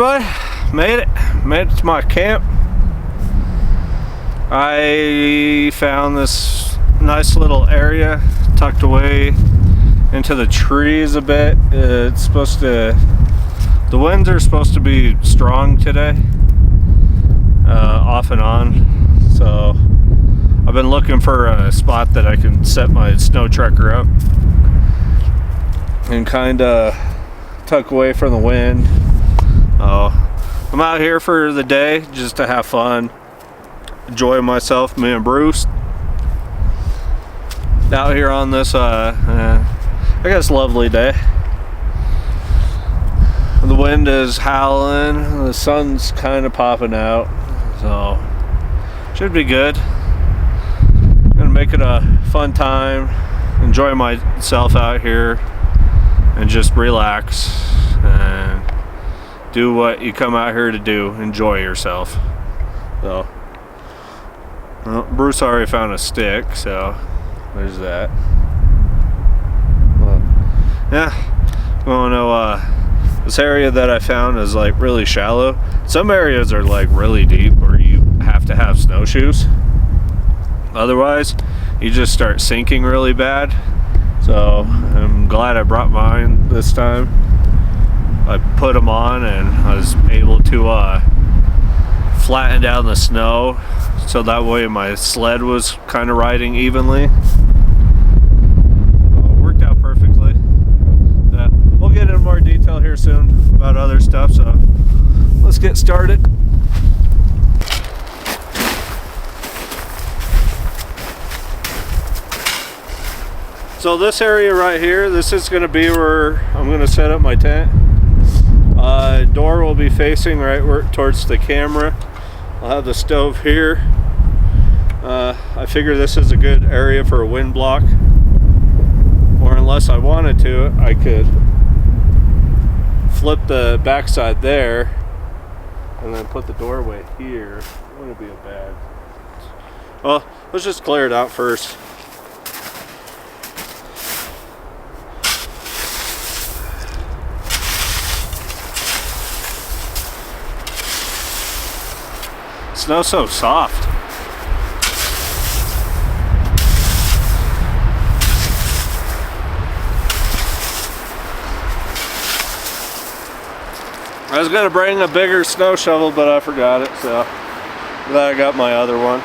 everybody, made it to my camp. I found this nice little area tucked away into the trees a bit. It's supposed to, the winds are supposed to be strong today, off and on. So I've been looking for a spot that I can set my snowtrekker up and kind of tuck away from the wind. I'm out here for the day just to have fun, enjoy myself, me and Bruce. Out here on this, I guess, lovely day. The wind is howling, the sun's kind of popping out, so should be good. Gonna make it a fun time, enjoy myself out here, and just relax and do what you come out here to do, enjoy yourself. So, well, Bruce already found a stick, so there's that. Well, yeah, well, no, this area that I found is like really shallow. Some areas are like really deep where you have to have snowshoes. Otherwise, you just start sinking really bad. So I'm glad I brought mine this time. I put them on and I was able to flatten down the snow so that way my sled was kind of riding evenly. It worked out perfectly. We'll get into more detail here soon about other stuff, so let's get started. So this area right here, this is going to be where I'm going to set up my tent. Door will be facing right towards the camera. I'll have the stove here. I figure this is a good area for a wind block. Or unless I wanted to, I could flip the backside there and then put the doorway here. It wouldn't be a bad. Well, let's just clear it out first. Snow's so soft. I was gonna bring a bigger snow shovel, but I forgot it, so glad I got my other one.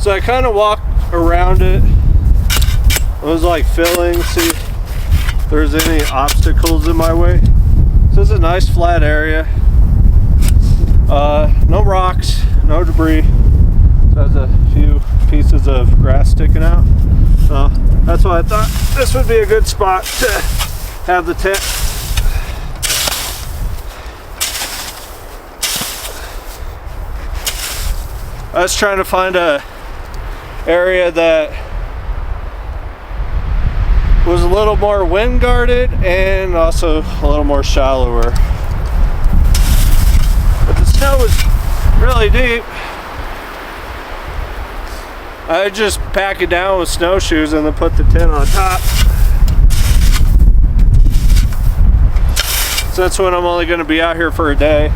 So I kind of walked around it. I was like feeling, see if there's any obstacles in my way. This is a nice flat area. No rocks, no debris. It has a few pieces of grass sticking out. So that's why I thought this would be a good spot to have the tent. I was trying to find a area that was a little more wind guarded and also a little more shallower. But the snow was really deep. I just pack it down with snowshoes and then put the tent on top. So that's when I'm only going to be out here for a day.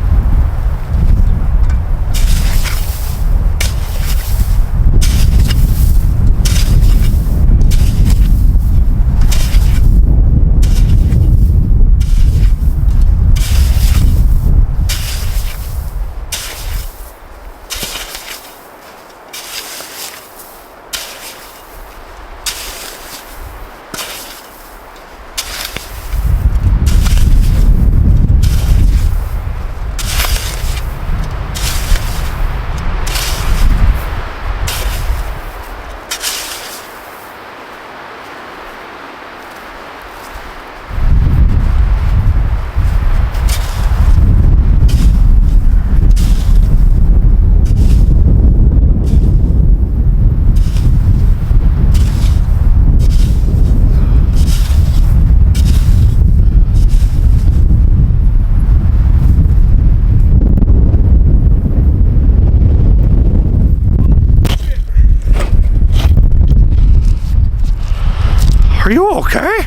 Are you okay?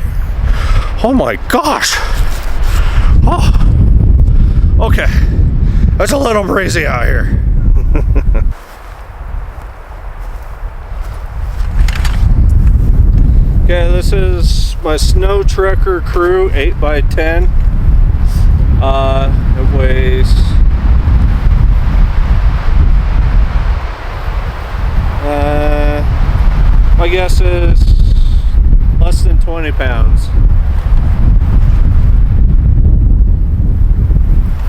Oh my gosh. Oh. Okay. It's a little breezy out here. Okay, this is my snowtrekker crew 8x10. It weighs my guess is less than 20 pounds.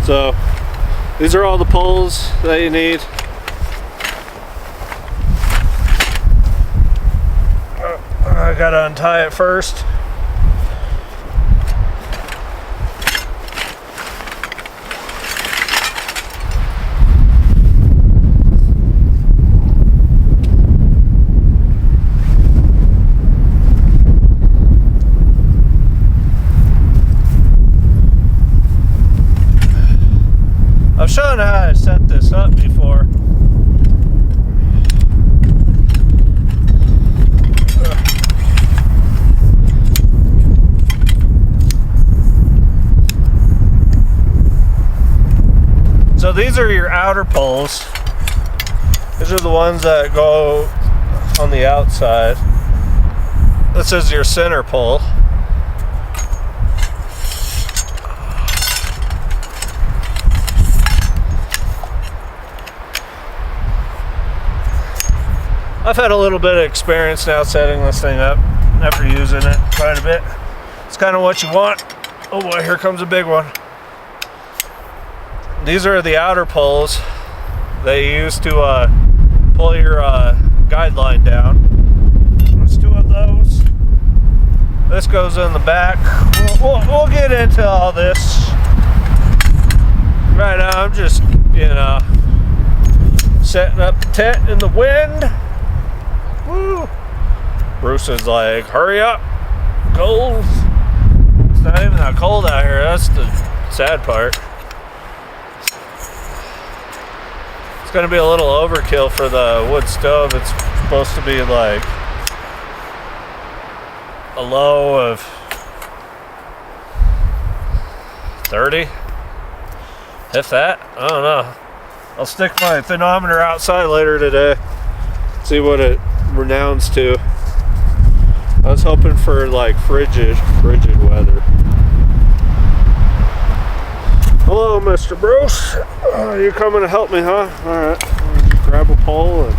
So these are all the poles that you need. I gotta untie it first. I've shown how I set this up before. So these are your outer poles. These are the ones that go on the outside. This is your center pole. I've had a little bit of experience now setting this thing up after using it quite a bit. It's kind of what you want. Oh boy, here comes a big one. These are the outer poles they use to pull your guideline down. There's two of those. This goes in the back. We'll get into all this. Right now I'm just, setting up the tent in the wind. Woo. Bruce is like, hurry up, cold. It's not even that cold out here. That's the sad part. It's gonna be a little overkill for the wood stove. It's supposed to be like a low of 30, if that. I don't know. I'll stick my thermometer outside later today, see what it renowns to. I was hoping for like frigid weather. Hello, Mr. Bruce. You coming to help me, huh? Alright, grab a pole and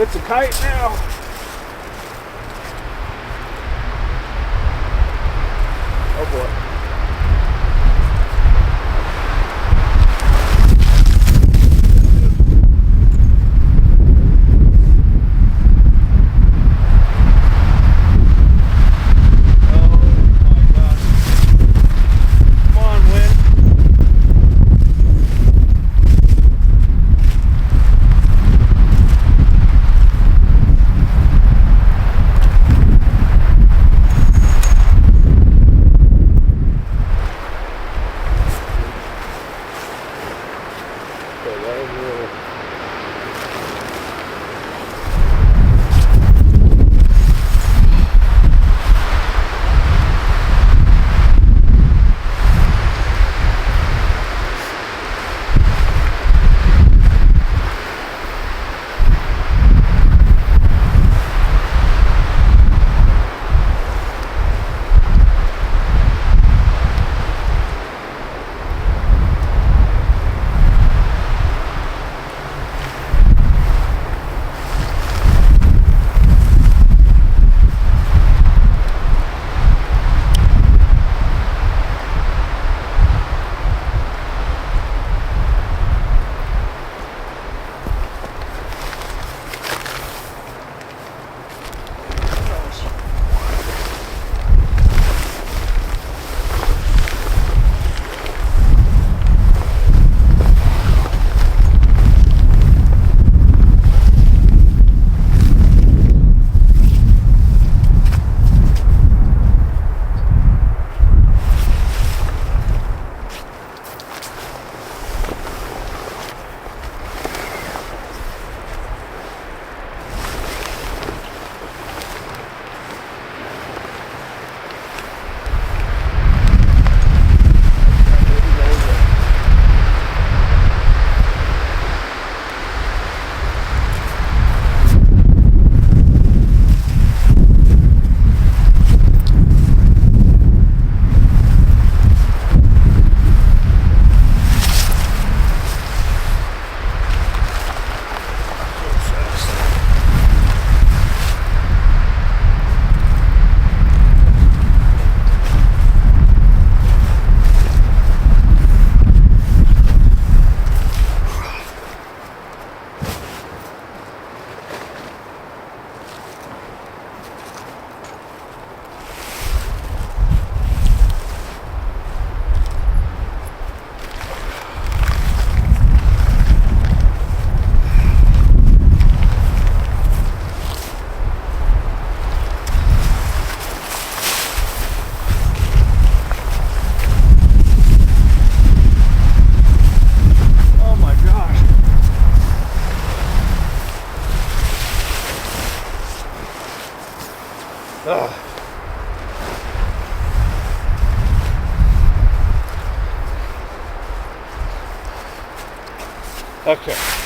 It's a kite now. Oh boy. Ugh. Okay.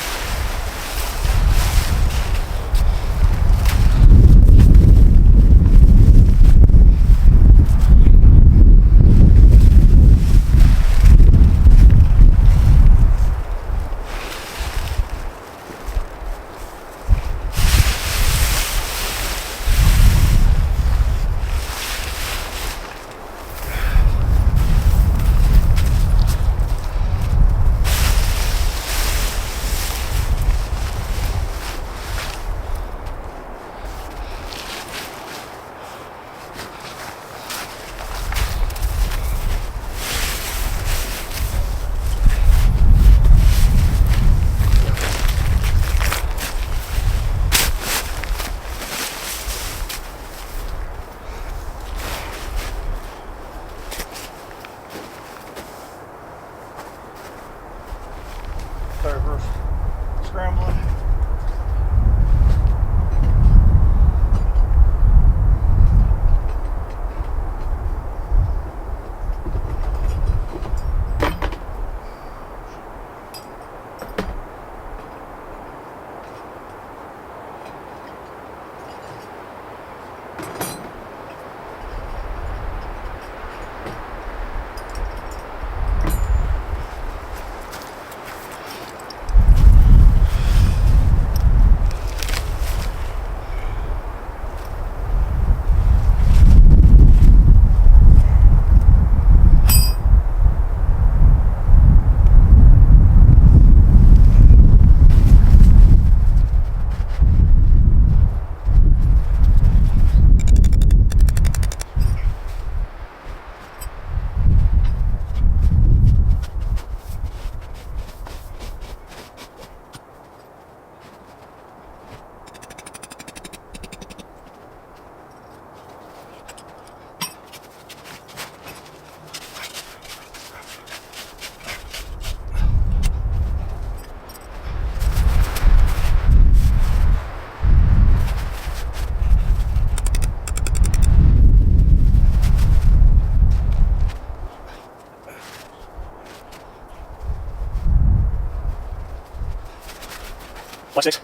Watch this.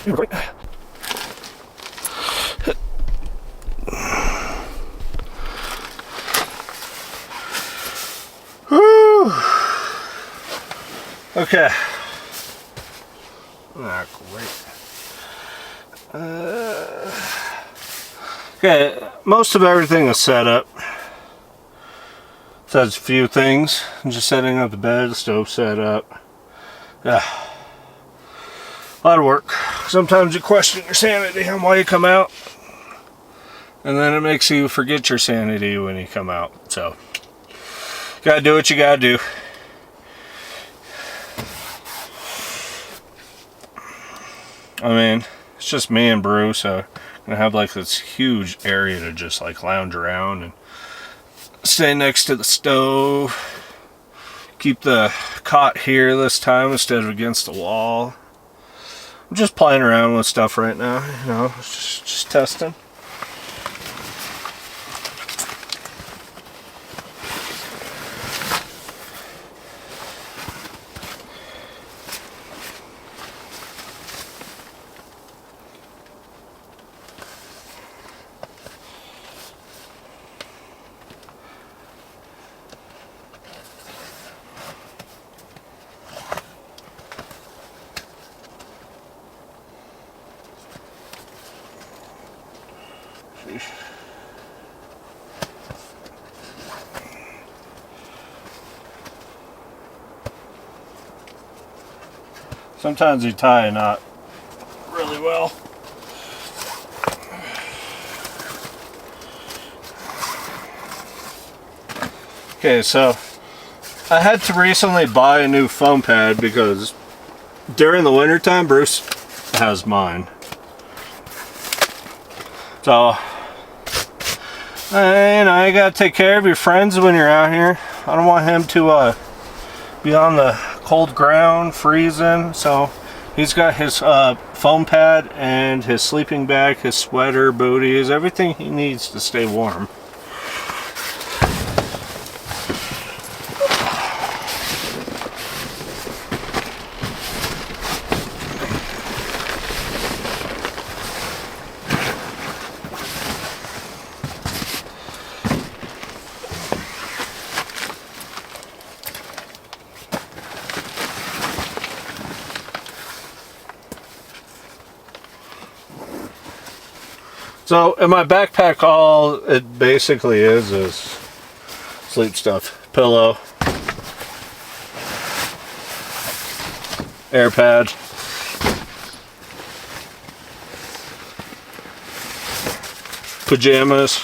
You're recording. Whew. Okay. Ah, great. Okay, most of everything is set up. So that's a few things. I'm just setting up the bed, the stove set up. Yeah. A lot of work. Sometimes you question your sanity on why you come out. And then it makes you forget your sanity when you come out. So, gotta do what you gotta do. I mean, it's just me and Brew, so I'm gonna have like this huge area to just like lounge around and stay next to the stove. Keep the cot here this time instead of against the wall. I'm just playing around with stuff right now, you know, just testing. Sometimes you tie a knot really well. Okay, so I had to recently buy a new foam pad because during the winter time, Bruce has mine. So, you know, you gotta take care of your friends when you're out here. I don't want him to be on the cold ground, freezing. So he's got his foam pad and his sleeping bag, his sweater, booties, everything he needs to stay warm. So in my backpack, all it basically is sleep stuff. Pillow, air pad, pajamas,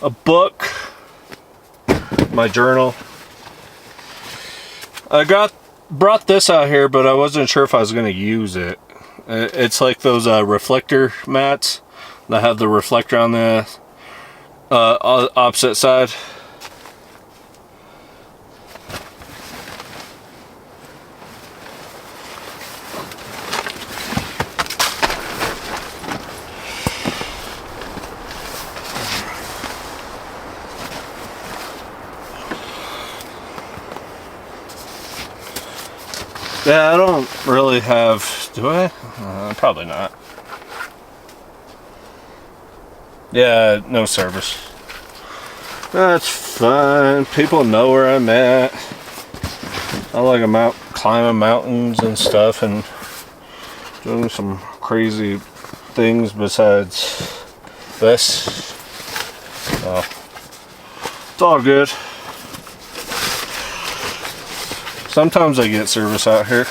a book, my journal. I brought this out here, but I wasn't sure if I was going to use it. It's like those reflector mats that have the reflector on the opposite side. Yeah, I don't really have, do I? Probably not. Yeah, no service. That's fine. People know where I'm at. I like I'm out climbing mountains and stuff and doing some crazy things besides this. So, it's all good. Sometimes I get service out here.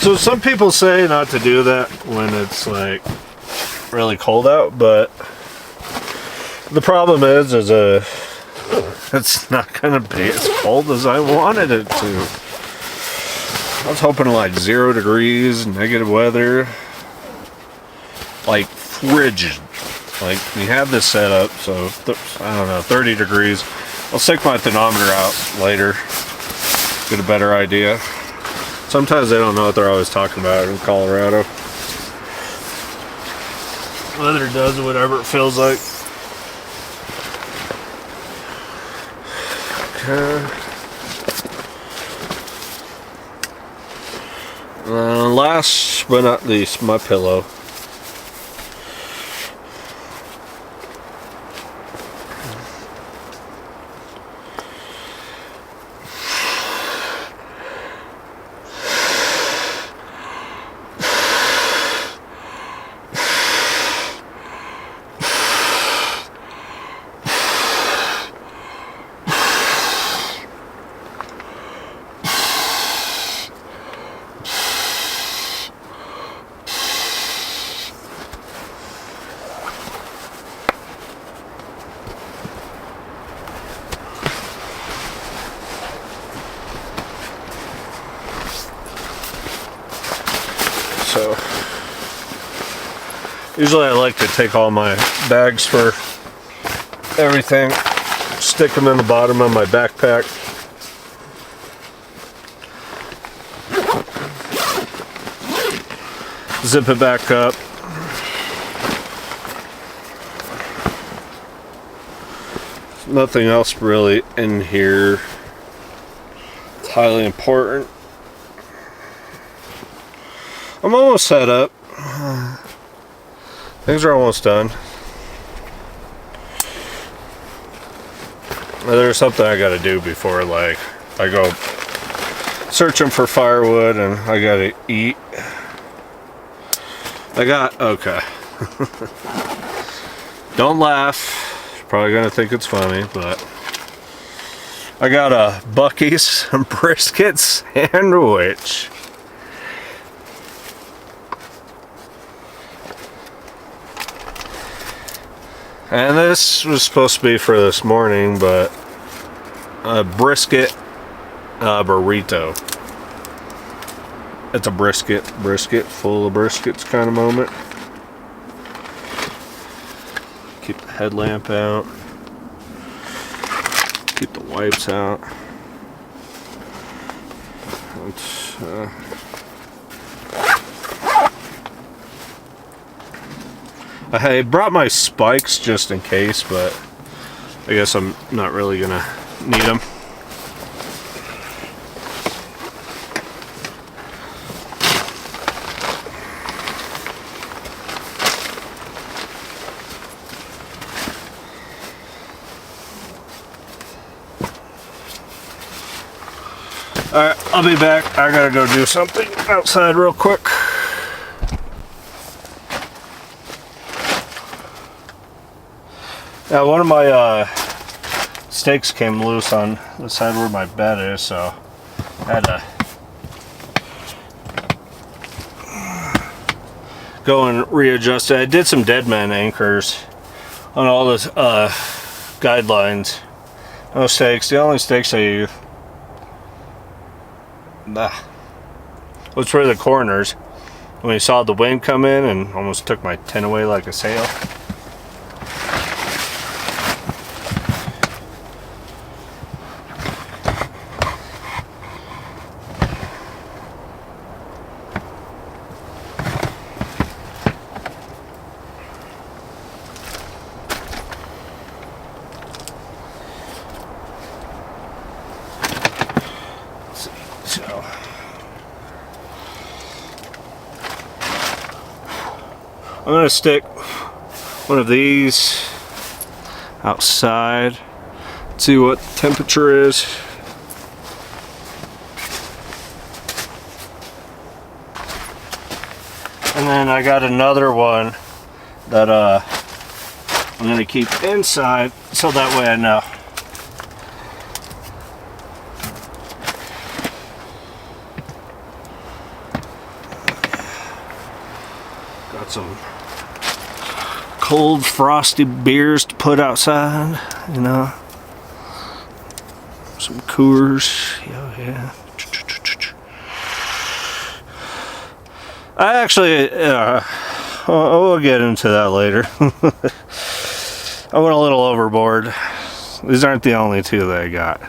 So some people say not to do that when it's like really cold out, but the problem is it's not gonna be as cold as I wanted it to. I was hoping like 0 degrees, negative weather, like frigid. Like we have this set up, so I don't know, 30 degrees. I'll stick my thermometer out later, get a better idea. Sometimes they don't know what they're always talking about in Colorado. Weather does whatever it feels like. Okay. Last but not least, my pillow. So usually I like to take all my bags for everything, stick them in the bottom of my backpack. Zip it back up. Nothing else really in here. It's highly important. I'm almost set up. Things are almost done. There's something I gotta do before like I go searching for firewood and I gotta eat. Okay. Don't laugh. You're probably gonna think it's funny, but I got a Buc-ee's brisket sandwich. And this was supposed to be for this morning, but a brisket burrito. It's a brisket full of briskets kind of moment. Keep the headlamp out. Keep the wipes out. I brought my spikes just in case, but I guess I'm not really gonna need them. Alright, I'll be back. I gotta go do something outside real quick. Yeah, one of my stakes came loose on the side where my bed is, so I had to go and readjust it. I did some dead man anchors on all the guidelines. No stakes. The only stakes I use was for the corners. When you saw the wind come in and almost took my tent away like a sail. So I'm going to stick one of these outside, see what the temperature is. And then I got another one that I'm going to keep inside so that way I know. Got some cold, frosty beers to put outside, you know. Some Coors, yeah. I actually, we'll get into that later. I went a little overboard. These aren't the only two that I got.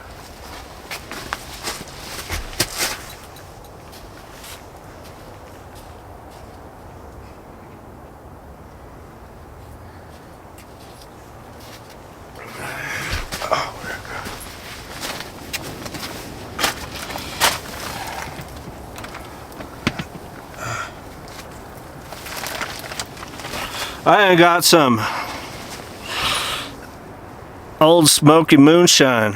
I got some Old Smoky Moonshine.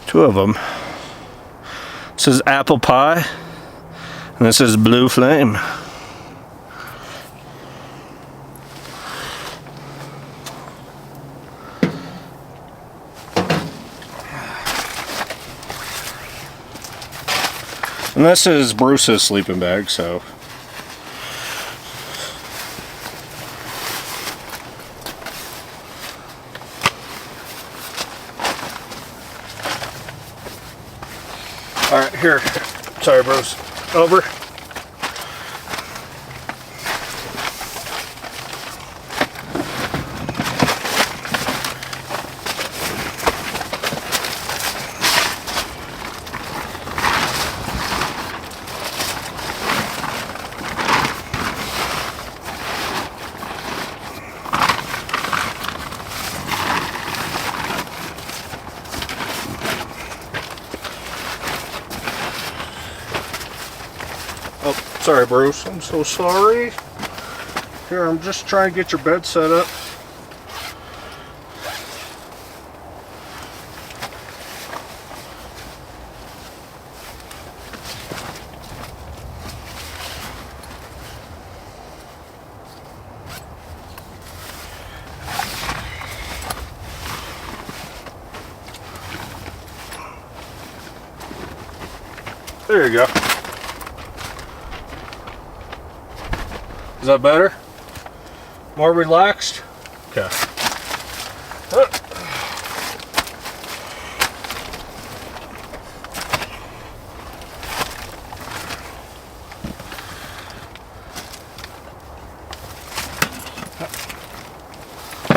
2 of them. This is Apple Pie, and this is Blue Flame. And this is Bruce's sleeping bag, so. Alright, here. Sorry, Bruce. Over. Oh, sorry, Bruce. I'm so sorry. Here, I'm just trying to get your bed set up. There you go. Is that better? More relaxed? Okay.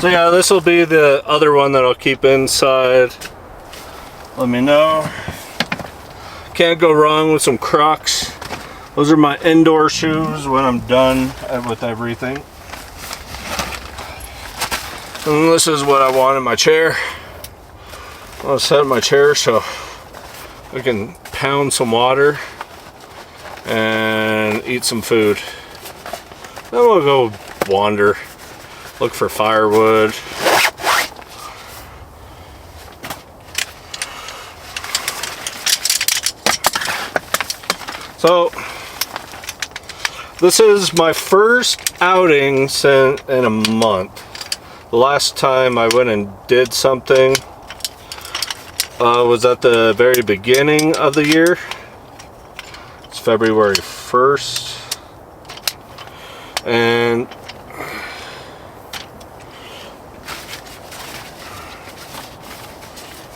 So yeah, this will be the other one that I'll keep inside. Let me know. Can't go wrong with some Crocs. Those are my indoor shoes when I'm done with everything. And this is what I want in my chair. I'll set my chair so I can pound some water and eat some food. Then we'll go wander, look for firewood. So this is my first outing in a month. The last time I went and did something was at the very beginning of the year. It's February 1st. And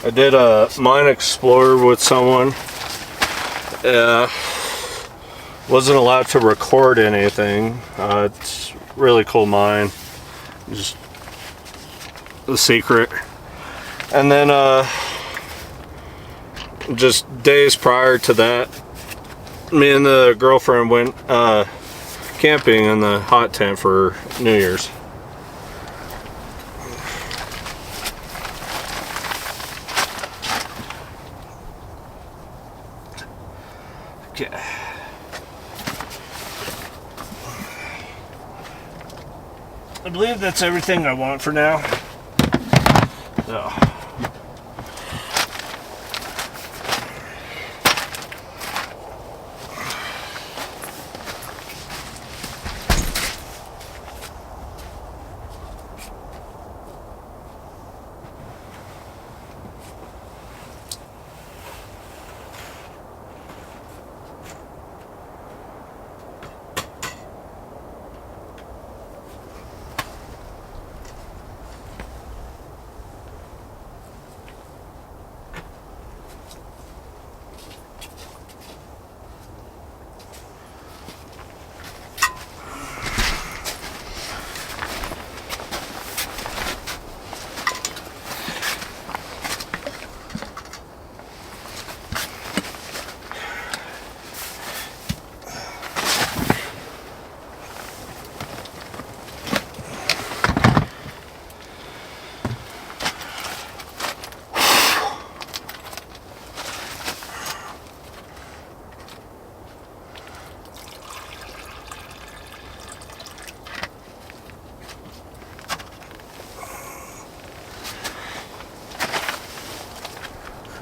I did a mine explorer with someone. Wasn't allowed to record anything. It's really cool mine. Just a secret. And then just days prior to that, me and the girlfriend went camping in the hot tent for New Year's. Okay. I believe that's everything I want for now. So.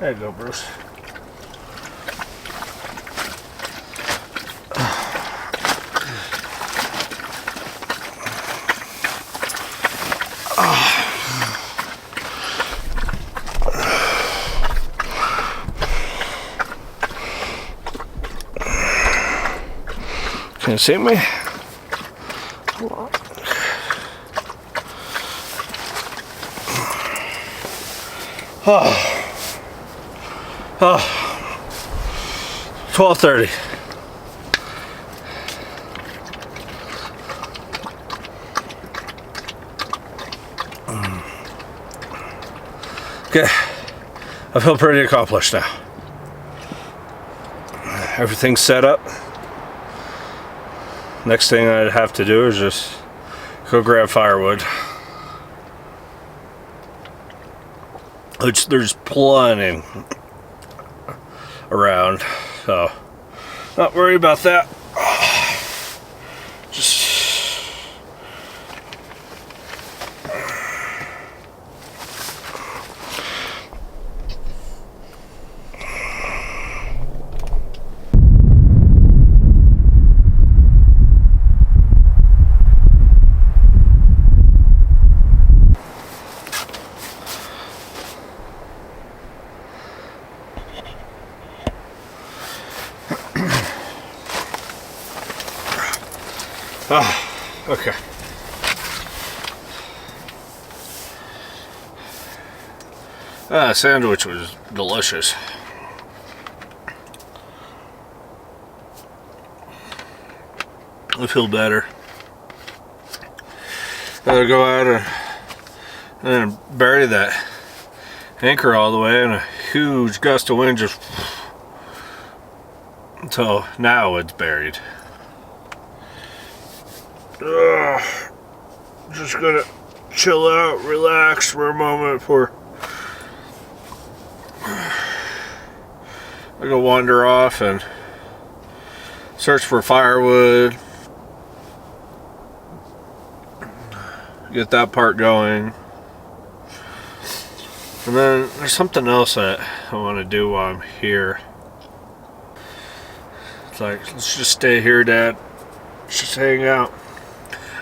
There you go, Bruce. Can you see me? Oh. 12:30. Okay, I feel pretty accomplished now. Everything's set up. Next thing I'd have to do is just go grab firewood. Which there's plenty around, so not worry about that. Just okay. Sandwich was delicious. I feel better. Gotta go out and bury that anchor all the way, and a huge gust of wind just... So now it's buried. Just gonna chill out, relax for a moment before I go wander off and search for firewood, get that part going. And then there's something else that I want to do while I'm here. It's like, let's just stay here, Dad. Let's just hang out.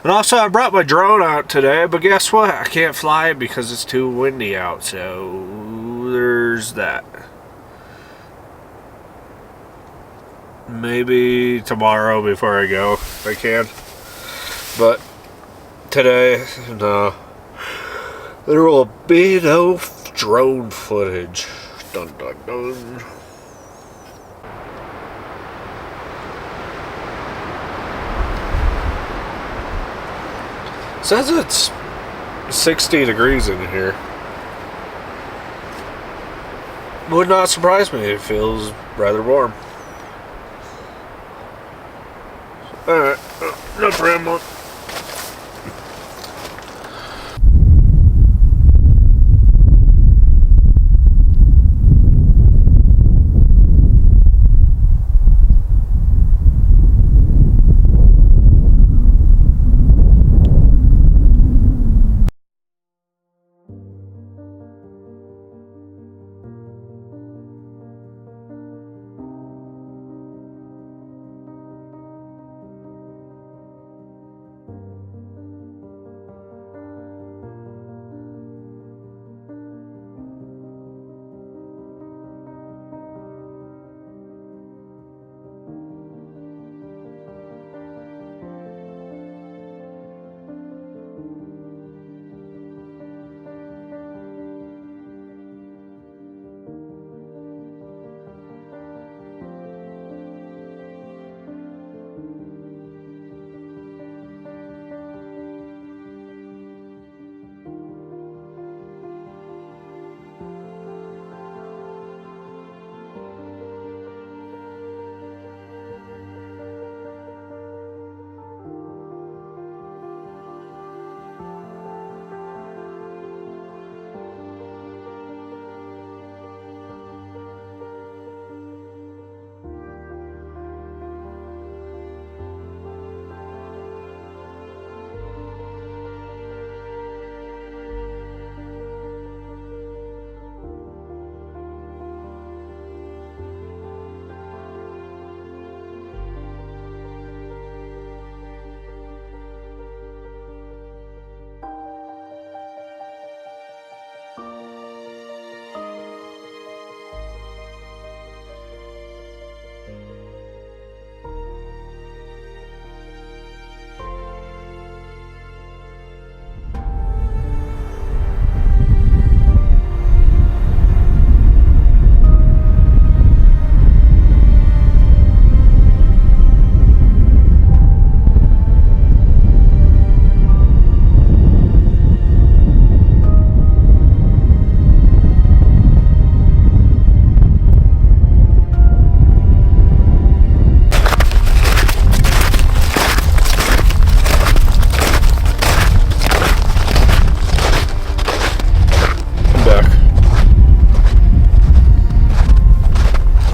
And also, I brought my drone out today, but guess what? I can't fly it because it's too windy out, so there's that. Maybe tomorrow before I go, if I can. But today, no. There will be no drone footage. Dun dun dun. Says it's 60 degrees in here. Would not surprise me. It feels rather warm. Alright, enough rambling.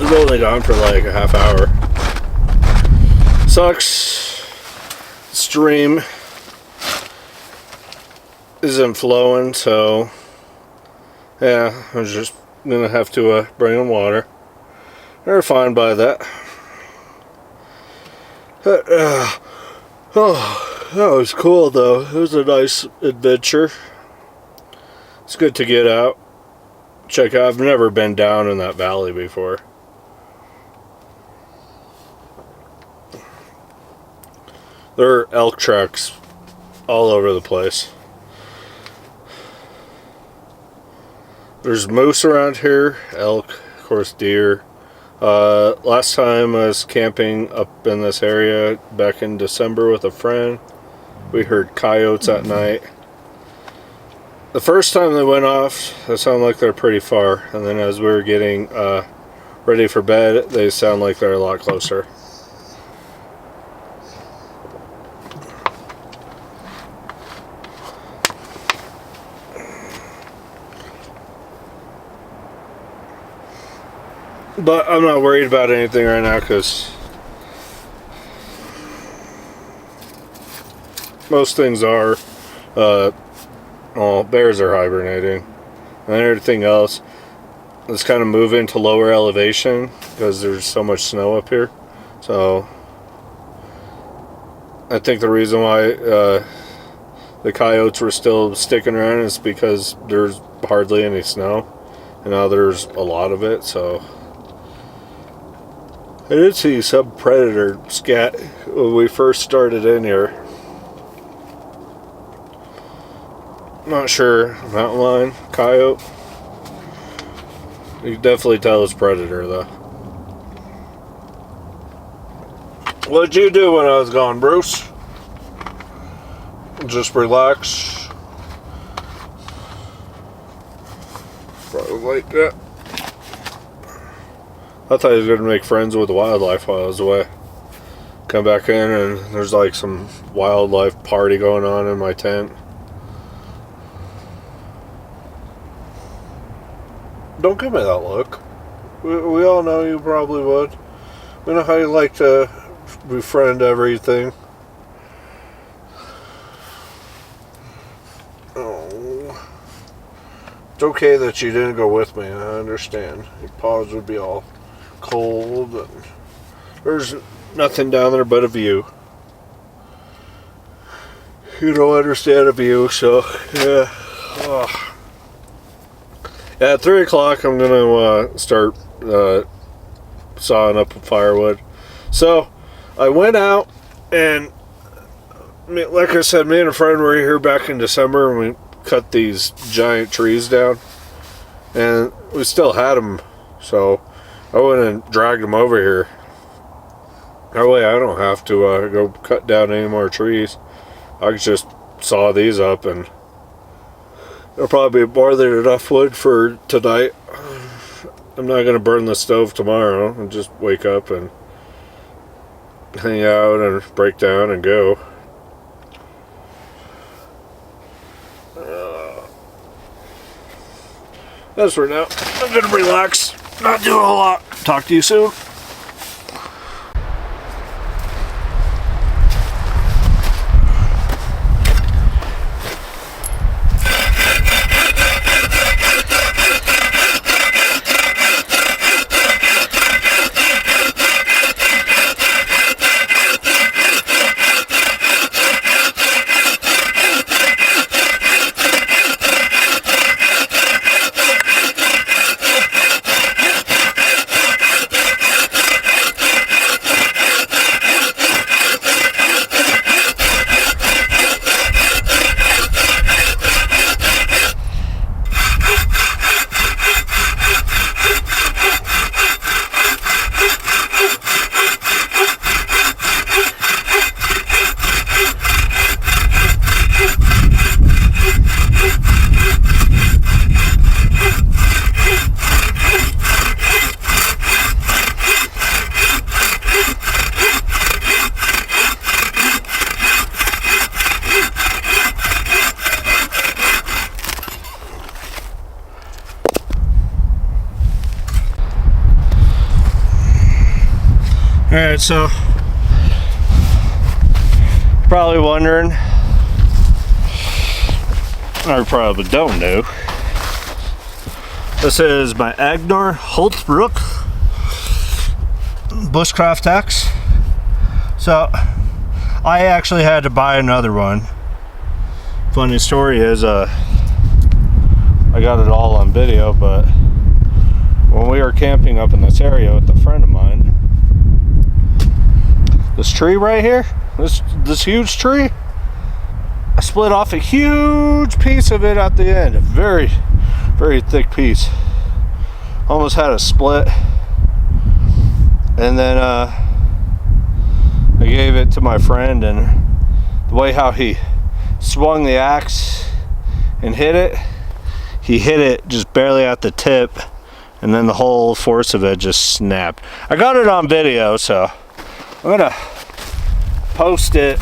We've only gone for like a half hour. Sucks. Stream isn't flowing, so yeah, I'm just gonna have to bring in water. They're fine by that. Oh, that was cool though. It was a nice adventure. It's good to get out. Check out. I've never been down in that valley before. There are elk tracks all over the place. There's moose around here, elk, of course deer. Last time I was camping up in this area back in December with a friend. We heard coyotes at night. The first time they went off, they sound like they're pretty far. And then as we were getting ready for bed, they sound like they're a lot closer. But I'm not worried about anything right now because most things are. Well, bears are hibernating. And everything else is kind of moving to lower elevation because there's so much snow up here. So I think the reason why the coyotes were still sticking around is because there's hardly any snow. And now there's a lot of it, so I did see some predator scat when we first started in here. Not sure, mountain lion, coyote. You can definitely tell it's predator though. What'd you do when I was gone, Bruce? Just relax. Probably like that. I thought he was going to make friends with the wildlife while I was away. Come back in and there's like some wildlife party going on in my tent. Don't give me that look. We all know you probably would. We know how you like to befriend everything. Oh. It's okay that you didn't go with me. I understand. Your paws would be all cold and there's nothing down there but a view. You don't understand a view, so yeah. Oh. Yeah, at 3 o'clock I'm gonna start sawing up firewood. So I went out and like I said, me and a friend were here back in December and we cut these giant trees down and we still had them, so I went and dragged them over here. That way I don't have to go cut down any more trees. I can just saw these up and there'll probably be more than enough wood for tonight. I'm not going to burn the stove tomorrow. I'll just wake up and hang out and break down and go. That's for now. I'm going to relax. Not do a whole lot. Talk to you soon. Alright, so probably wondering, or probably don't know, this is my Agnor Holtzbrook Bushcraft X. So I actually had to buy another one. Funny story is I got it all on video, but when we were camping up in this area with a friend of mine, this tree right here, this huge tree, I split off a huge piece of it at the end. A very, very thick piece. Almost had a split. And then I gave it to my friend, and the way how he swung the axe and hit it, he hit it just barely at the tip, and then the whole force of it just snapped. I got it on video, so I'm gonna post it.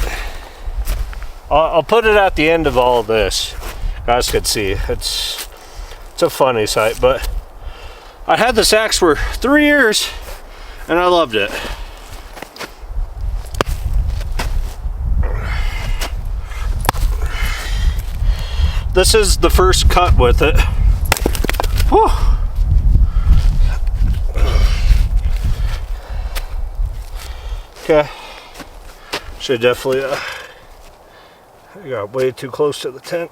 I'll put it at the end of all of this. You guys can see it's a funny sight, but I had this axe for 3 years and I loved it. This is the first cut with it. Whew. Okay, should definitely I got way too close to the tent.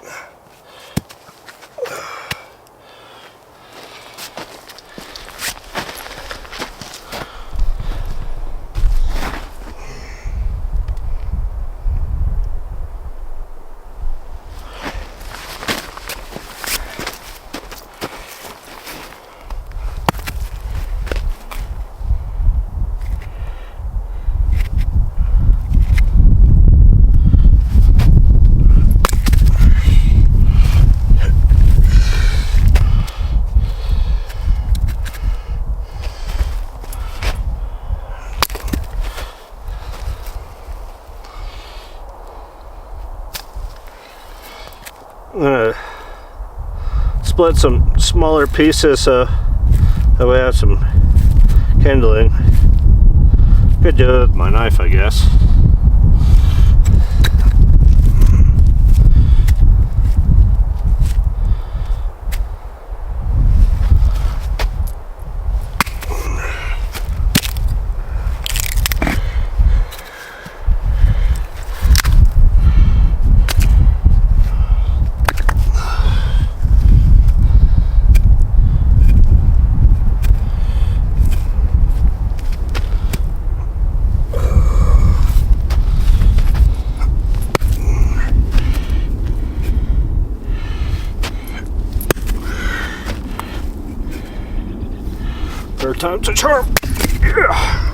I'm gonna split some smaller pieces so that way I have some kindling. Could do it with my knife, I guess. Third time's a charm. Yeah.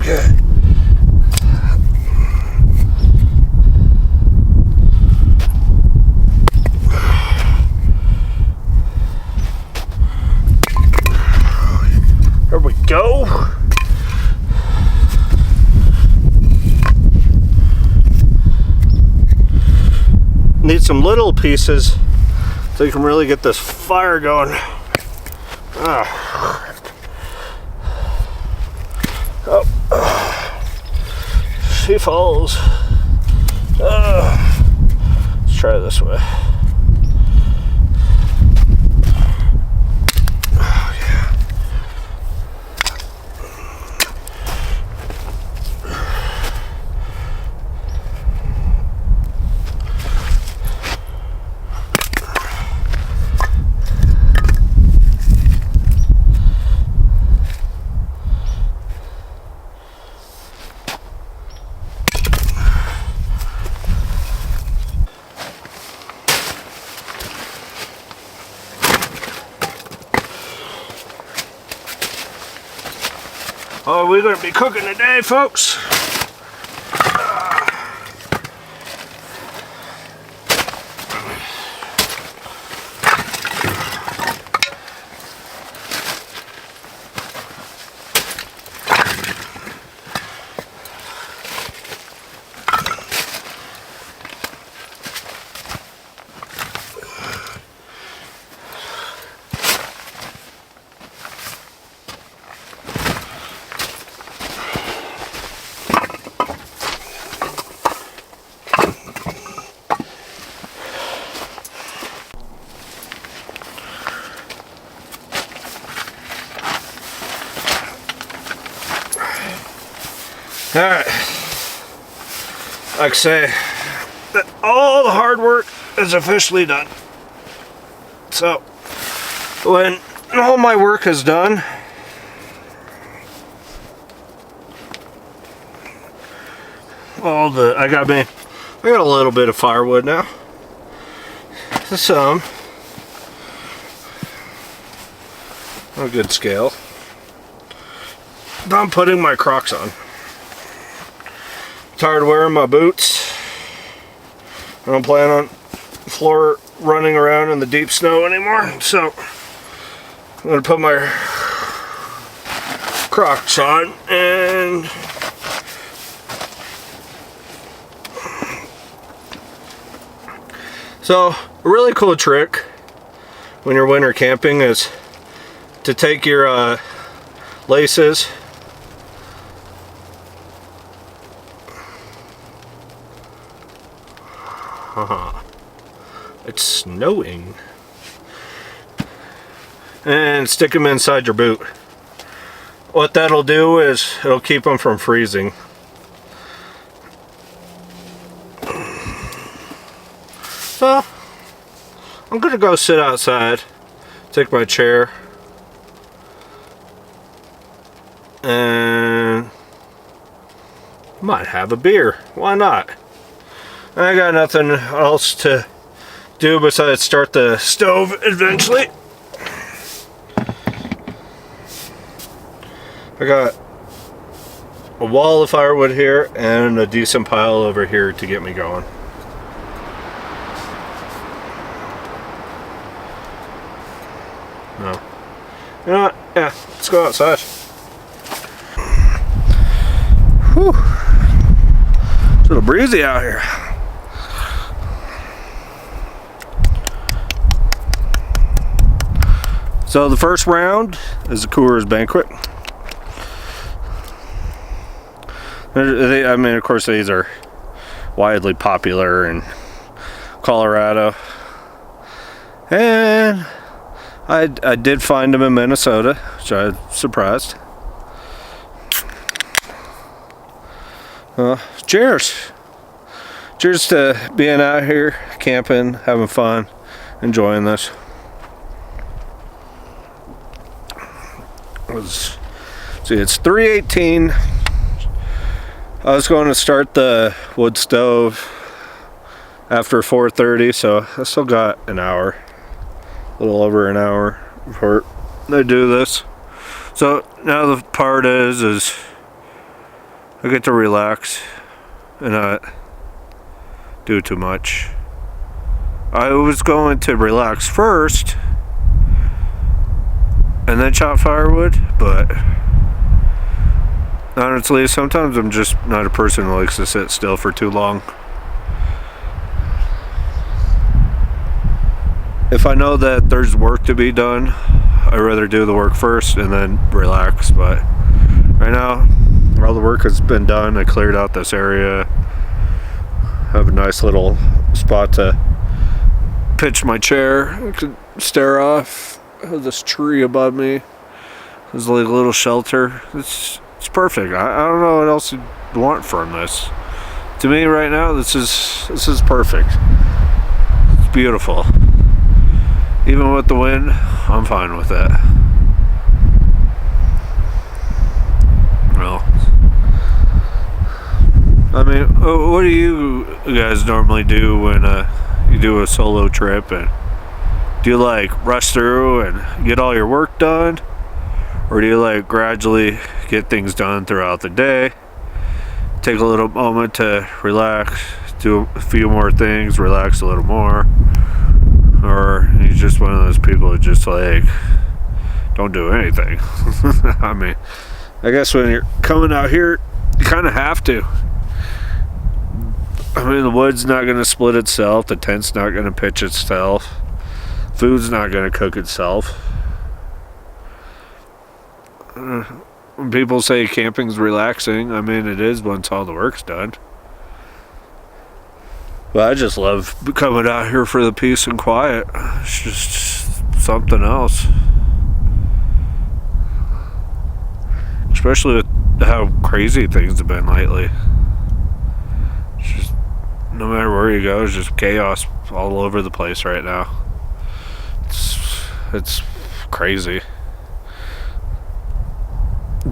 Okay. There we go. Need some little pieces so you can really get this fire going. She falls. Let's try this way. Oh, we're going to be cooking today, folks. Alright. Like I say, all the hard work is officially done. So, when all my work is done, I got a little bit of firewood now. Some. On a good scale. I'm putting my Crocs on. Tired of wearing my boots. I don't plan on floor running around in the deep snow anymore, so I'm gonna put my Crocs on and so a really cool trick when you're winter camping is to take your laces it's snowing and stick them inside your boot. What that'll do is it'll keep them from freezing. So I'm gonna go sit outside, take my chair, and might have a beer. Why not? I got nothing else to do besides start the stove eventually. I got a wall of firewood here and a decent pile over here to get me going. No. You know what? Yeah, let's go outside. Whew. It's a little breezy out here. So the first round is the Coors Banquet. I mean, of course, these are widely popular in Colorado. And I did find them in Minnesota, which I was surprised. Cheers. Cheers to being out here, camping, having fun, enjoying this. See, it's 3:18. I was going to start the wood stove after 4:30, so I still got an hour, a little over an hour before they do this. So now the part is I get to relax and not do too much. I was going to relax first and then chop firewood, but honestly, sometimes I'm just not a person who likes to sit still for too long. If I know that there's work to be done, I'd rather do the work first and then relax. But right now, all the work has been done. I cleared out this area. Have a nice little spot to pitch my chair. I could stare off. I have this tree above me. There's like a little shelter. It's perfect. I don't know what else you'd want from this. To me right now, this is perfect. It's beautiful. Even with the wind, I'm fine with that. Well, I mean, what do you guys normally do when you do a solo trip? And do you like rush through and get all your work done? Or do you like gradually get things done throughout the day? Take a little moment to relax, do a few more things, relax a little more. Or you're just one of those people who just like don't do anything. I mean, I guess when you're coming out here, you kind of have to. I mean, the wood's not going to split itself. The tent's not going to pitch itself. Food's not going to cook itself. When people say camping's relaxing, I mean, it is once all the work's done. But I just love coming out here for the peace and quiet. It's just something else. Especially with how crazy things have been lately. It's just, no matter where you go, it's just chaos all over the place right now. It's crazy.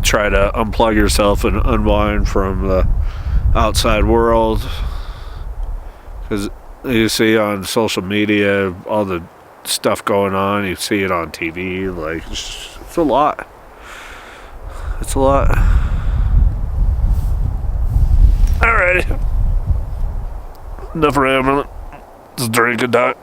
Try to unplug yourself and unwind from the outside world, because you see on social media all the stuff going on. You see it on TV. Like, it's a lot. It's a lot. Alrighty. Enough rambling. Let's drink and die.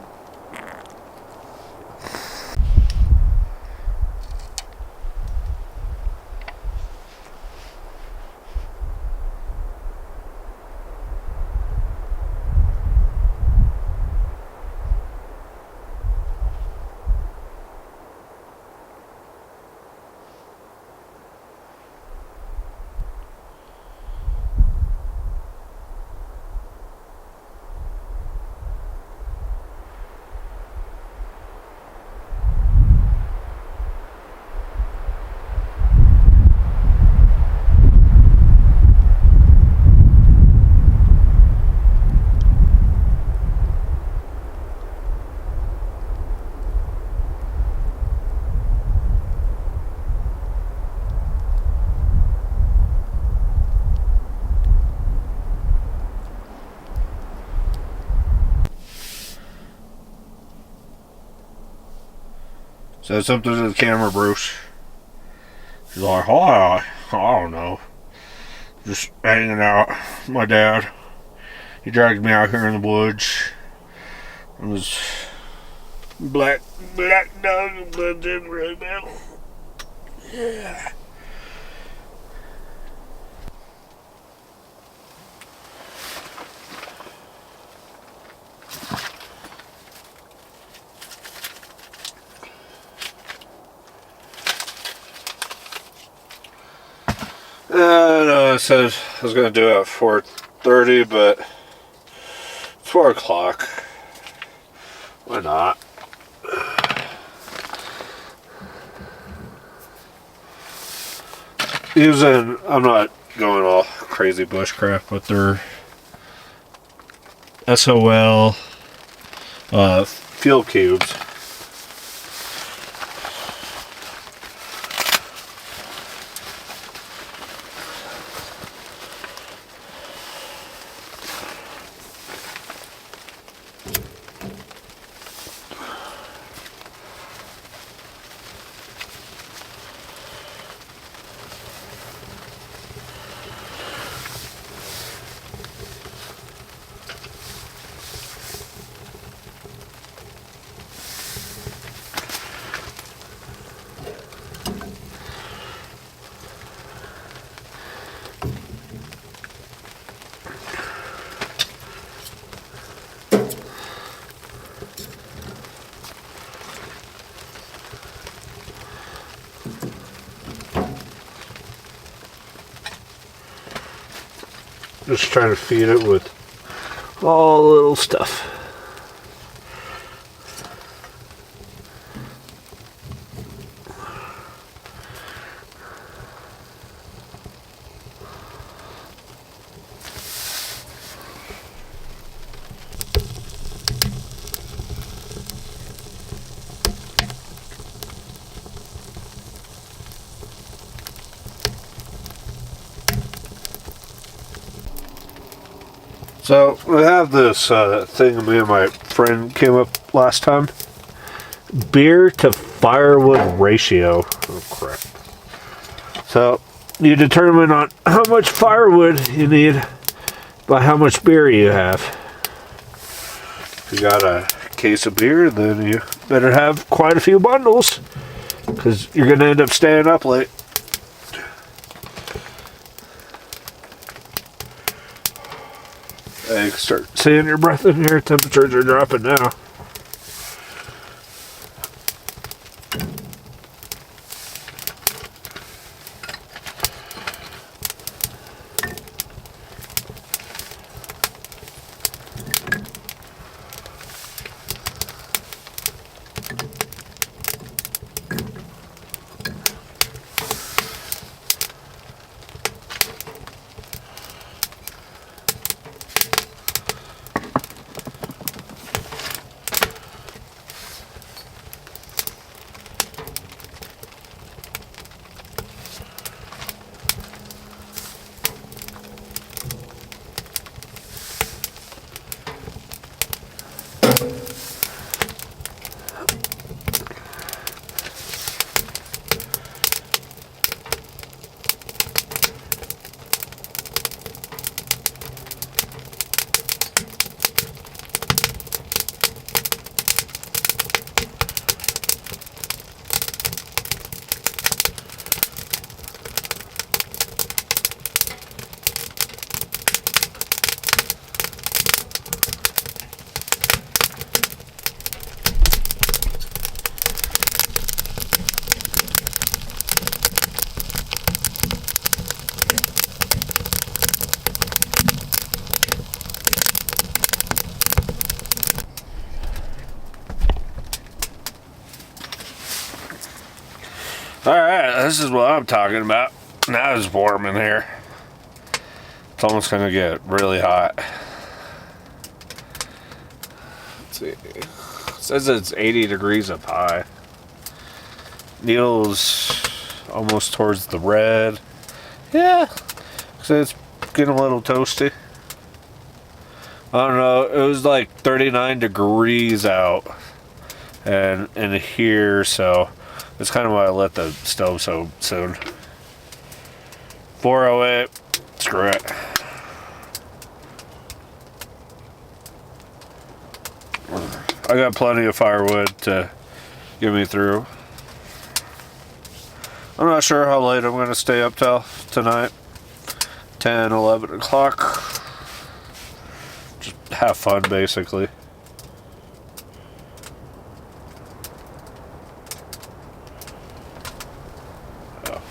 Said something to the camera, Bruce. He's like, oh, I don't know. Just hanging out. My dad, he dragged me out here in the woods. It was black dog blends in right now. Yeah. I said I was going to do it at 4:30, but it's 4 o'clock. Why not? I'm not going all crazy bushcraft, but they're SOL fuel cubes. Just trying to feed it with all the little stuff. So we have this thing me and my friend came up last time. Beer to firewood ratio. Oh crap. So you determine on how much firewood you need by how much beer you have. If you got a case of beer, then you better have quite a few bundles, because you're going to end up staying up late. Hey, start seeing your breath in here. Temperatures are dropping now. Alright, this is what I'm talking about. Now it's warm in here. It's almost gonna get really hot. Let's see. It says it's 80 degrees up high. Needle's almost towards the red. Yeah, so it's getting a little toasty. I don't know, it was like 39 degrees out and in here, so that's kind of why I let the stove so soon. 408, screw it. I got plenty of firewood to get me through. I'm not sure how late I'm going to stay up till tonight. 10, 11 o'clock. Just have fun, basically. Oh.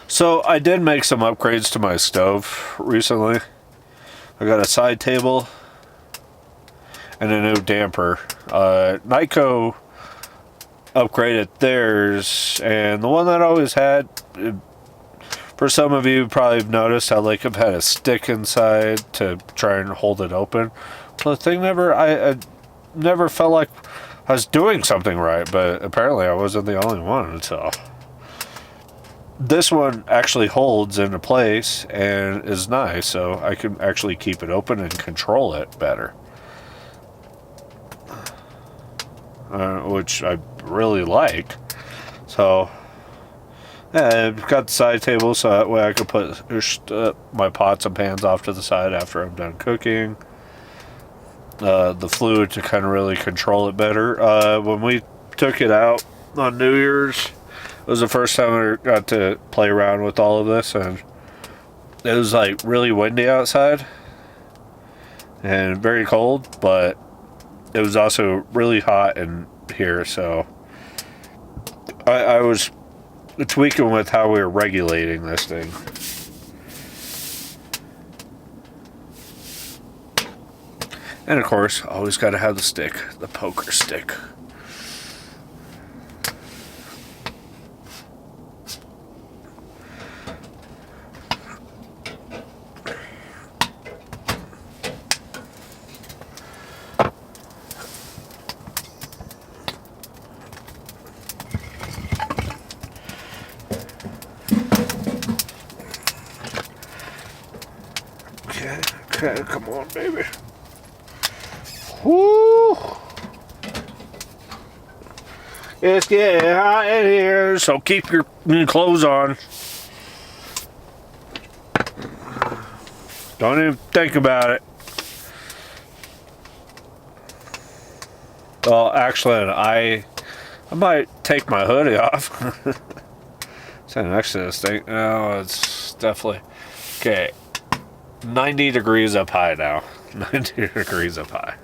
So I did make some upgrades to my stove recently. I got a side table and a new damper. Nyko upgraded theirs, and the one that I always had, for some of you probably have noticed how like I've had a stick inside to try and hold it open. Well, the thing I never felt like I was doing something right, but apparently I wasn't the only one, so. This one actually holds into place and is nice, so I can actually keep it open and control it better. Which I really like. So, yeah, I've got the side table so that way I can put my pots and pans off to the side after I'm done cooking. The fluid to kind of really control it better. When we took it out on New Year's, it was the first time I got to play around with all of this, and it was like really windy outside and very cold, but it was also really hot in here, so I was tweaking with how we were regulating this thing. And of course, always got to have the stick, the poker stick. Okay, come on, baby. Woo! It's getting hot in here, so keep your clothes on. Don't even think about it. Well, actually, I might take my hoodie off. Stand next to this thing. No, it's definitely okay. 90 degrees up high now. 90 degrees up high.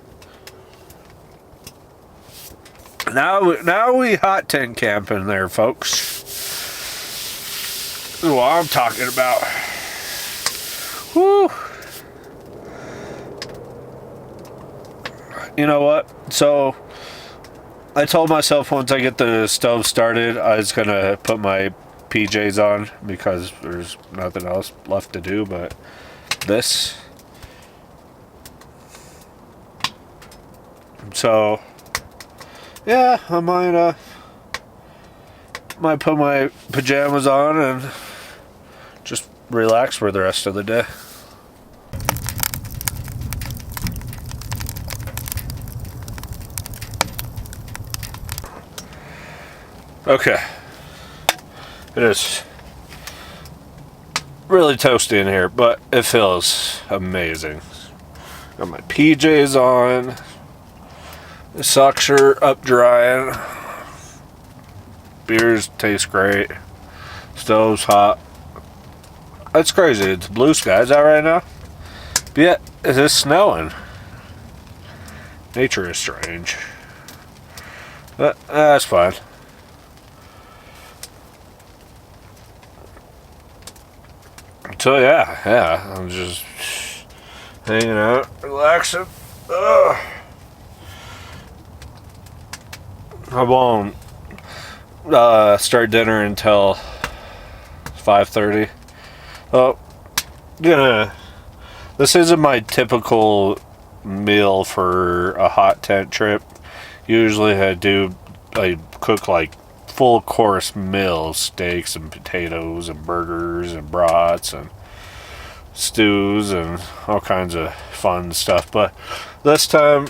Now we hot tent camping there, folks. This is what I'm talking about. Woo! You know what? So I told myself once I get the stove started, I was gonna put my PJs on because there's nothing else left to do but this. So yeah, I might put my pajamas on and just relax for the rest of the day. Okay, it is really toasty in here, but it feels amazing. Got my PJs on. The socks are up drying. Beers taste great. Stove's hot. That's crazy. It's blue skies out right now. Yeah, it is snowing. Nature is strange. But that's fine. So yeah, I'm just hanging out, relaxing. Ugh. I won't start dinner until 5:30. Oh, this isn't my typical meal for a hot tent trip. Usually I cook like full course meals, steaks and potatoes and burgers and brats and stews and all kinds of fun stuff. But this time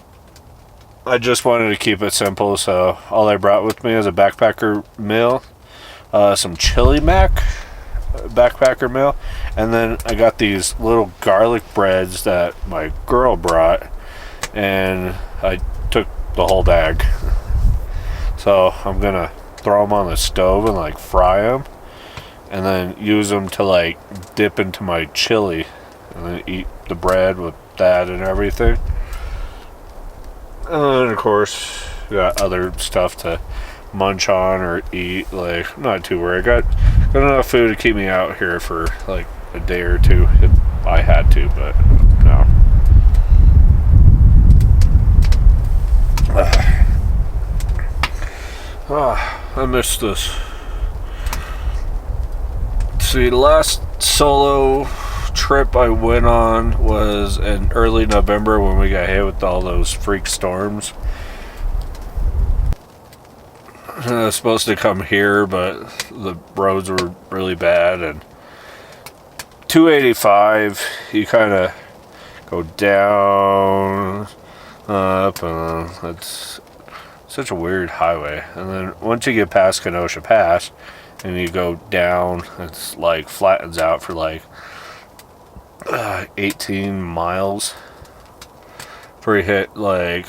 I just wanted to keep it simple, so all I brought with me is a backpacker meal, some chili mac backpacker meal, and then I got these little garlic breads that my girl brought, and I took the whole bag. So I'm gonna throw them on the stove and like fry them, and then use them to like dip into my chili, and then eat the bread with that and everything. And then of course got other stuff to munch on or eat. Like, I'm not too worried. Got enough food to keep me out here for like a day or two if I had to, but no. I missed this. See, the last solo trip I went on was in early November when we got hit with all those freak storms. I was supposed to come here, but the roads were really bad, and 285, you kind of go down, up, and it's such a weird highway. And then once you get past Kenosha Pass and you go down, it's like flattens out for like 18 miles before you hit like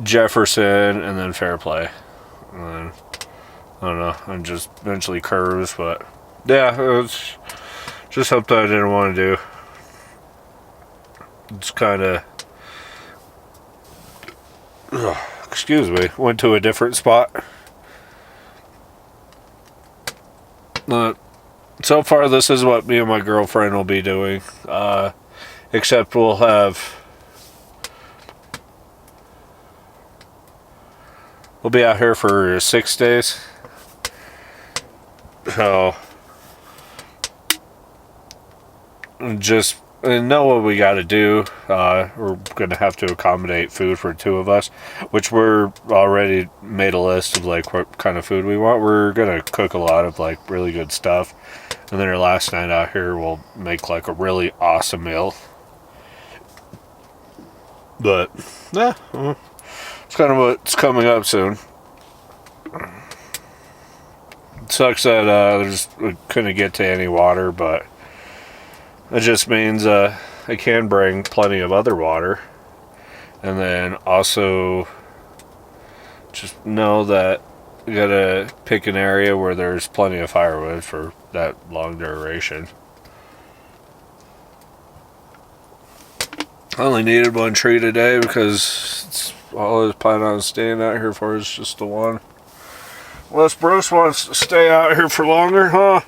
Jefferson and then Fairplay. And then, I don't know, and just eventually curves, but yeah, it was just something I didn't want to do. It's kind of, excuse me, went to a different spot. So far, this is what me and my girlfriend will be doing. Except we'll be out here for 6 days. So just know what we got to do. We're going to have to accommodate food for 2 of us, which we're already made a list of like what kind of food we want. We're going to cook a lot of like really good stuff. And then our last night out here, we'll make like a really awesome meal. But yeah, it's kind of what's coming up soon. It sucks that we couldn't get to any water, but it just means I can bring plenty of other water. And then also just know that you gotta pick an area where there's plenty of firewood for that long duration. I only needed 1 tree today because it's all I was planning on staying out here for is just the one. Unless Bruce wants to stay out here for longer, huh?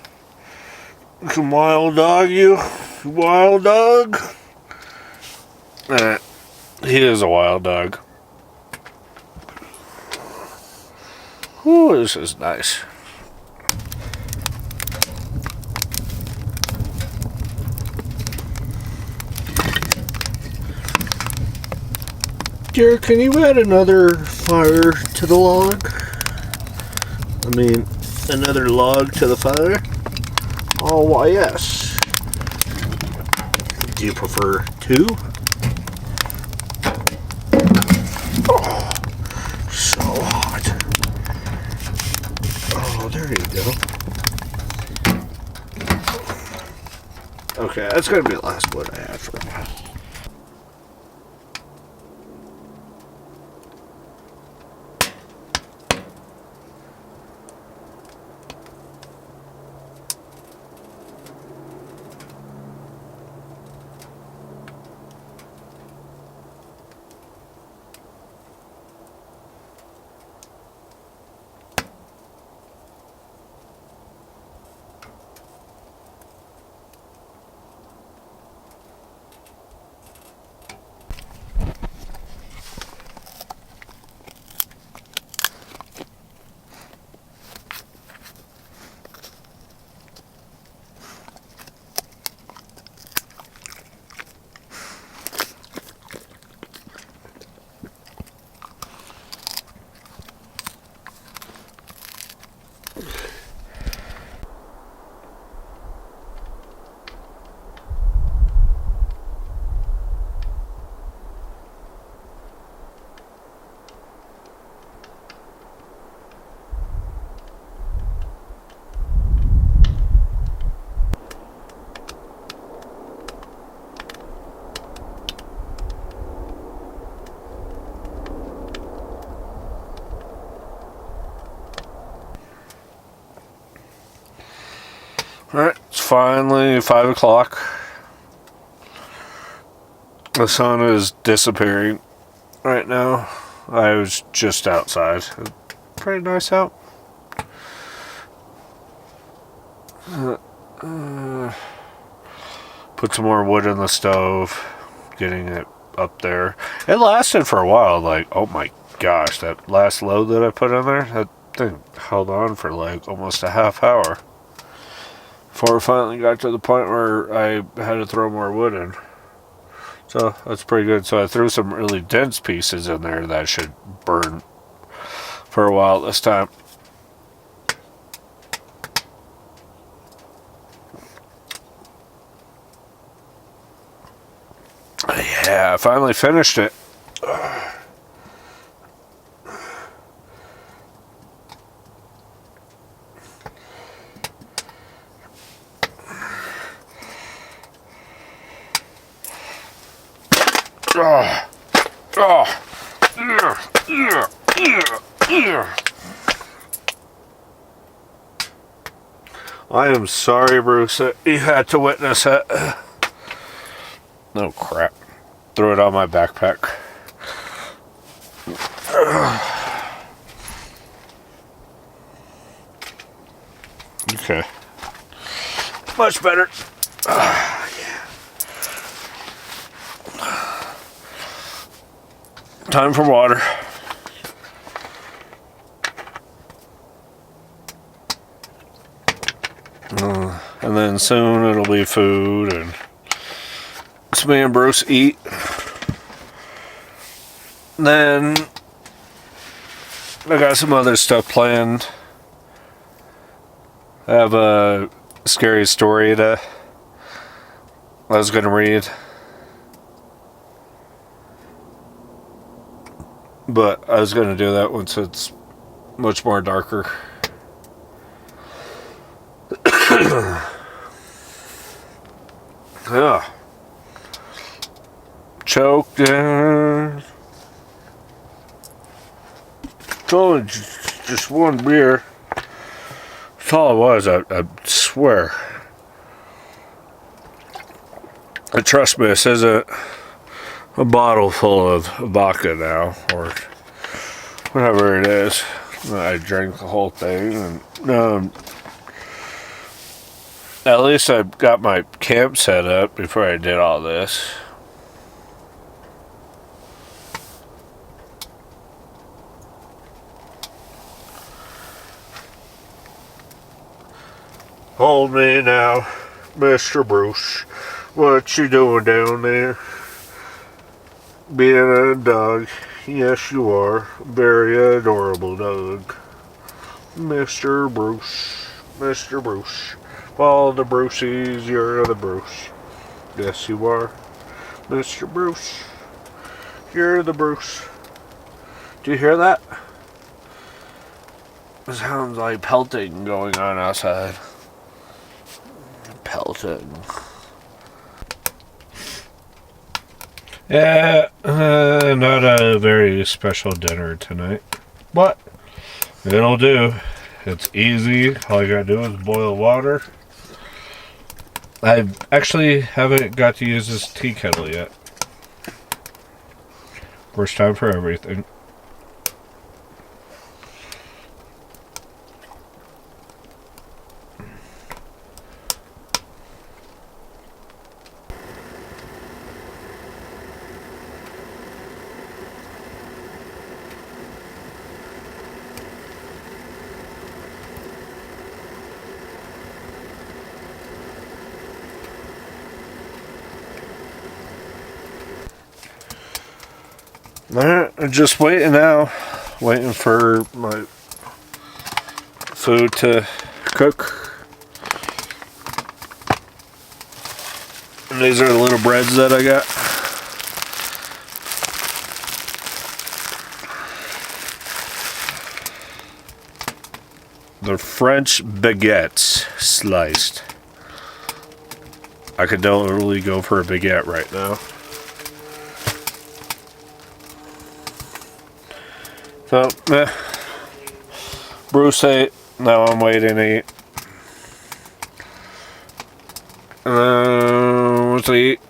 You wild dog, you wild dog. He is a wild dog. Ooh, this is nice. Dear, can you add another fire to the log? I mean, another log to the fire? Oh, why, yes. Do you prefer 2? Oh, so hot. Oh, there you go. Okay, that's going to be the last one I had for a while. Alright, it's finally 5 o'clock. The sun is disappearing right now. I was just outside. It's pretty nice out. Put some more wood in the stove, getting it up there. It lasted for a while, like, oh my gosh, that last load that I put in there, that thing held on for like almost a half hour. Before it finally got to the point where I had to throw more wood in. So that's pretty good. So I threw some really dense pieces in there that should burn for a while this time. Yeah, I finally finished it. I am sorry, Bruce, that you had to witness it. Oh, crap. Threw it on my backpack. Okay. Much better. Yeah. Time for water. And then soon it'll be food, and it's me and Bruce eat. Then I got some other stuff planned. I have a scary story that I was going to read, but I was going to do that once it's much more darker. Yeah. Choked in. It's only just one beer. That's all it was, I swear. And trust me, this isn't a bottle full of vodka now, or whatever it is. I drank the whole thing, and at least I got my camp set up before I did all this. Hold me now, Mr. Bruce. What you doing down there? Being a dog. Yes, you are. Very adorable dog. Mr. Bruce. Mr. Bruce. All the Bruceys, you're the Bruce. Yes, you are. Mr. Bruce. You're the Bruce. Do you hear that? It sounds like pelting going on outside. Pelting. Yeah, not a very special dinner tonight, but it'll do. It's easy. All you gotta do is boil water. I actually haven't got to use this tea kettle yet. First time for everything. Alright, I'm just waiting now. Waiting for my food to cook. And these are the little breads that I got. They're French baguettes sliced. I could totally go for a baguette right now. So, Bruce ate. Now I'm waiting to eat. Let's eat.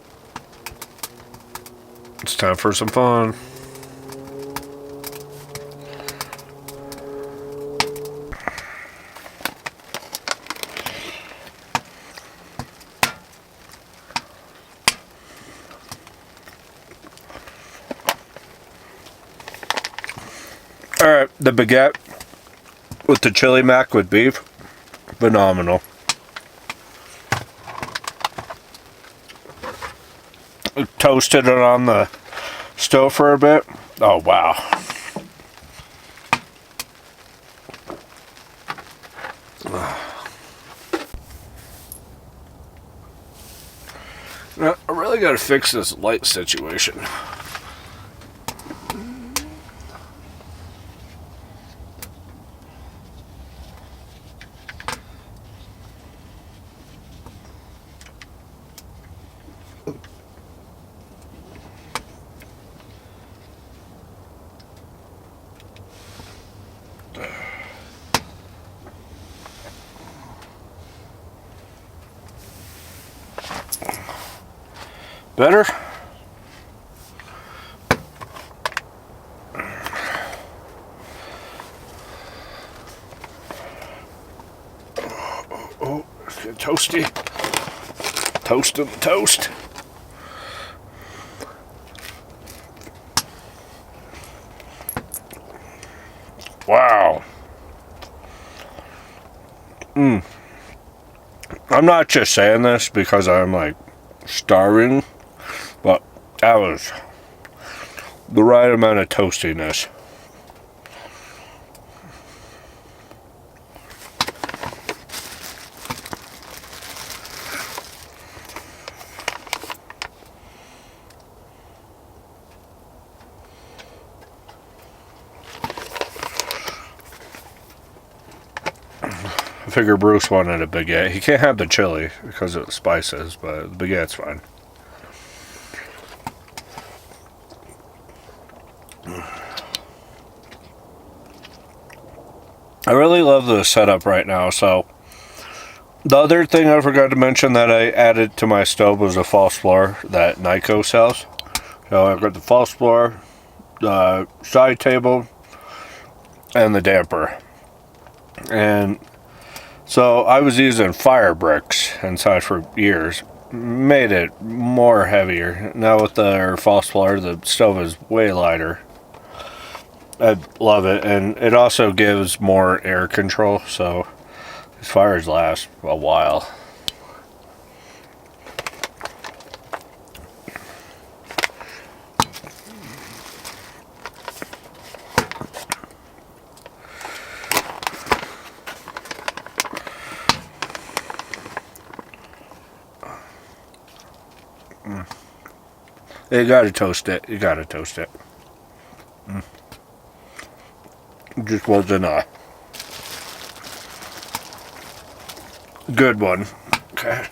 It's time for some fun. Alright, the baguette with the chili mac with beef, phenomenal. Toasted it on the stove for a bit. Oh wow. Now, I really gotta fix this light situation. Better? Oh, it's getting toasty. Toast of the toast. Wow. I'm not just saying this because I'm like starving, but that was the right amount of toastiness. I figure Bruce wanted a baguette. He can't have the chili because of the spices, but the baguette's fine. I really love the setup right now. So the other thing I forgot to mention that I added to my stove was a false floor that Nyko sells. So I've got the false floor, the side table, and the damper. And so I was using fire bricks inside for years. Made it more heavier. Now with the false floor, the stove is way lighter. I love it, and it also gives more air control, so these fires last a while. You gotta toast it. You gotta toast it. Just wasn't a good one. Okay.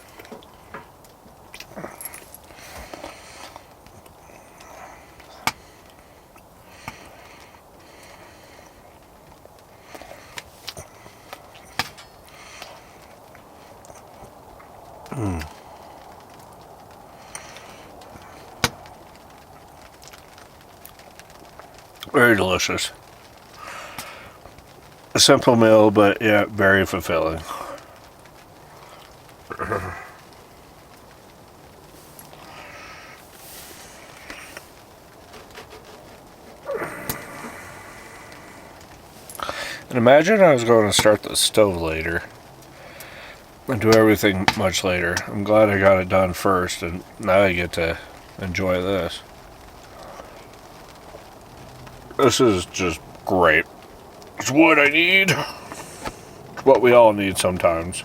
Very delicious. A simple meal, but yeah, very fulfilling. And imagine I was going to start the stove later and do everything much later. I'm glad I got it done first, and now I get to enjoy this. This is just great. It's what I need. It's what we all need sometimes.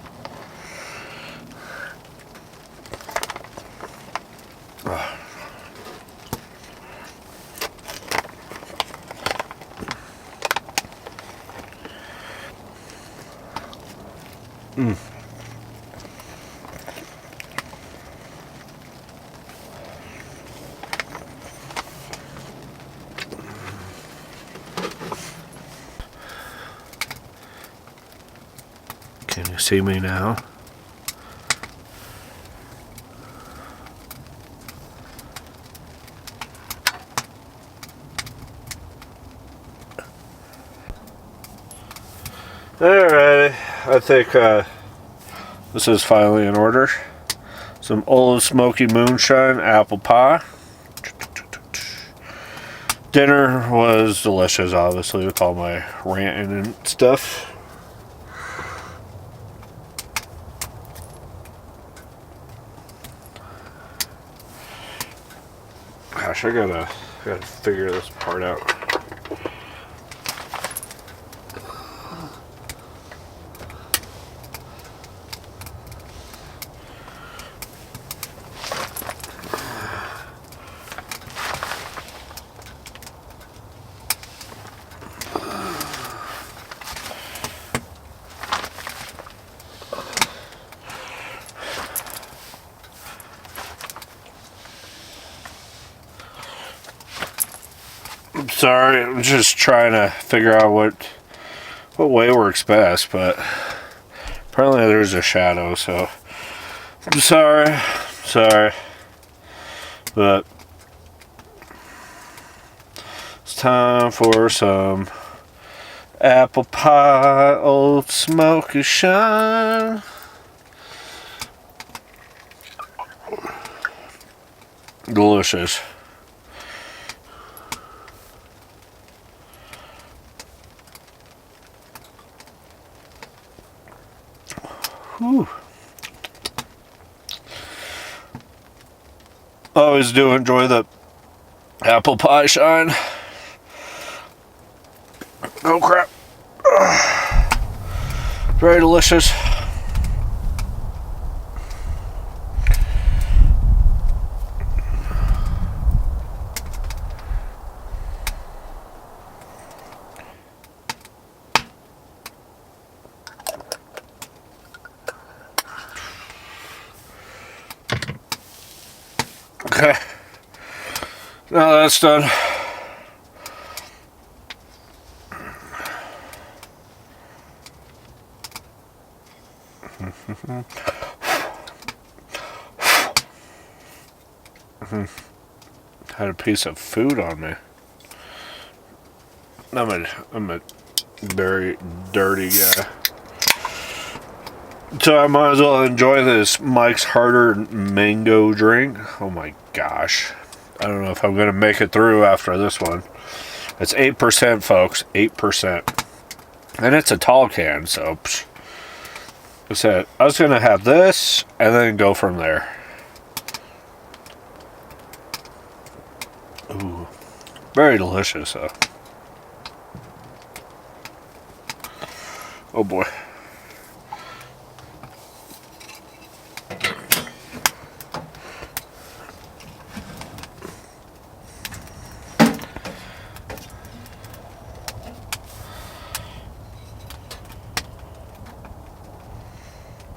Can you see me now? Alrighty, I think this is finally in order. Some Old Smoky Moonshine apple pie. Dinner was delicious, obviously, with all my ranting and stuff. Gosh, I gotta figure this part out. I'm sorry, I'm just trying to figure out what way works best, but apparently there's a shadow, so I'm sorry, but it's time for some apple pie, Old Smoky Shine. Delicious. Whew. Always do enjoy the apple pie shine. Oh crap. Very delicious. Okay, now that's done. Had a piece of food on me. I'm a very dirty guy. So I might as well enjoy this Mike's Harder mango drink. Oh my gosh. I don't know if I'm going to make it through after this one. It's 8%, folks. 8%. And it's a tall can, so... Psh. I said, I was going to have this and then go from there. Ooh. Very delicious, though. Oh boy.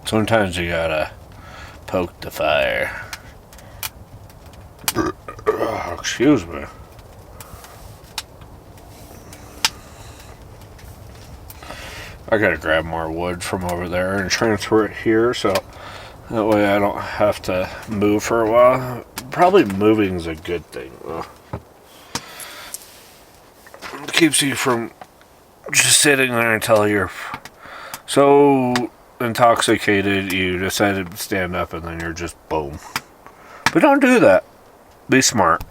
Sometimes you gotta poke the fire. Oh, excuse me. I gotta grab more wood from over there and transfer it here, so that way I don't have to move for a while. Probably moving is a good thing, though. It keeps you from just sitting there until you're so intoxicated you decided to stand up and then you're just boom. But don't do that. Be smart.